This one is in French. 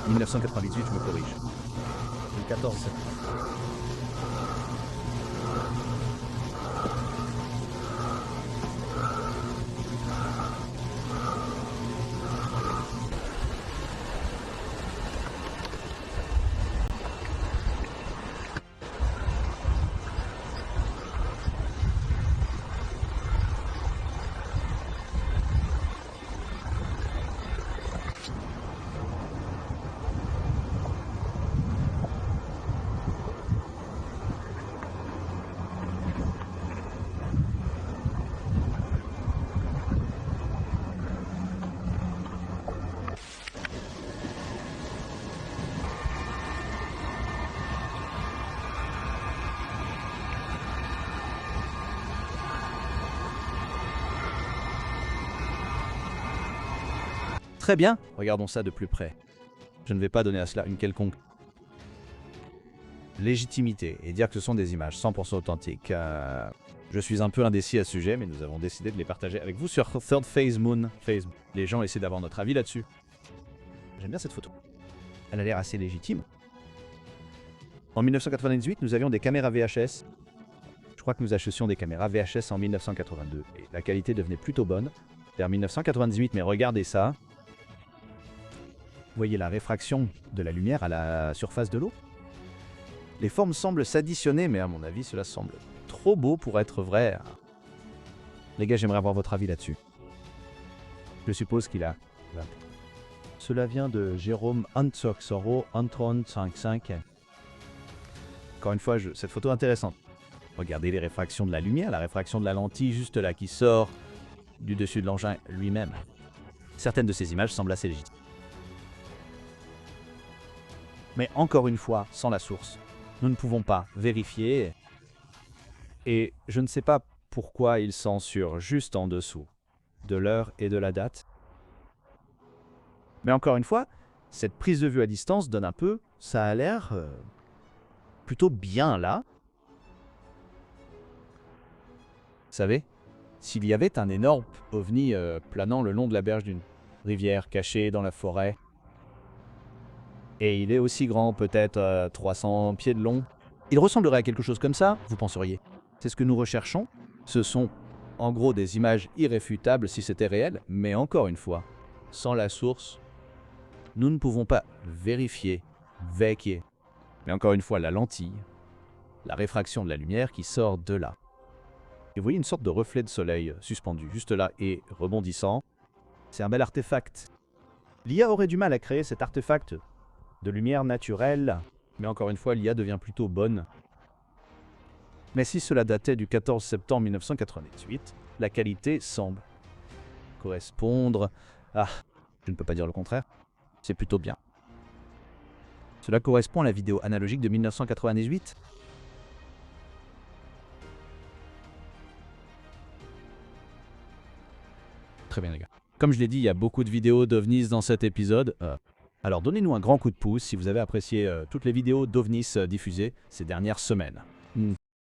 1998, je me corrige. Le 14 septembre. Très bien, regardons ça de plus près. Je ne vais pas donner à cela une quelconque légitimité et dire que ce sont des images 100% authentiques. Je suis un peu indécis à ce sujet, mais nous avons décidé de les partager avec vous sur Third Phase Moon. Les gens essaient d'avoir notre avis là-dessus. J'aime bien cette photo. Elle a l'air assez légitime. En 1998, nous avions des caméras VHS. Je crois que nous achetions des caméras VHS en 1982 et la qualité devenait plutôt bonne. Vers 1998, mais regardez ça. Vous voyez la réfraction de la lumière à la surface de l'eau? Les formes semblent s'additionner, mais à mon avis, cela semble trop beau pour être vrai. Les gars, j'aimerais avoir votre avis là-dessus. Je suppose qu'il a... Cela vient de Jérôme Antsoxoro, Antron55. Encore une fois, cette photo est intéressante. Regardez les réfractions de la lumière, la réfraction de la lentille juste là qui sort du dessus de l'engin lui-même. Certaines de ces images semblent assez légitimes. Mais encore une fois, sans la source, nous ne pouvons pas vérifier. Et je ne sais pas pourquoi ils censurent juste en dessous de l'heure et de la date. Mais encore une fois, cette prise de vue à distance donne un peu, ça a l'air plutôt bien là. Vous savez, s'il y avait un énorme ovni planant le long de la berge d'une rivière cachée dans la forêt, et il est aussi grand, peut-être 300 pieds de long. Il ressemblerait à quelque chose comme ça, vous penseriez. C'est ce que nous recherchons. Ce sont en gros des images irréfutables si c'était réel, mais encore une fois, sans la source, nous ne pouvons pas vérifier, vérifier. Mais encore une fois, la lentille, la réfraction de la lumière qui sort de là. Et vous voyez une sorte de reflet de soleil suspendu juste là et rebondissant. C'est un bel artefact. L'IA aurait du mal à créer cet artefact de lumière naturelle, mais encore une fois, l'IA devient plutôt bonne. Mais si cela datait du 14 septembre 1998, la qualité semble correspondre à... Je ne peux pas dire le contraire. C'est plutôt bien. Cela correspond à la vidéo analogique de 1998. Très bien les gars. Comme je l'ai dit, il y a beaucoup de vidéos d'OVNIs dans cet épisode. Alors donnez-nous un grand coup de pouce si vous avez apprécié toutes les vidéos d'OVNIs diffusées ces dernières semaines.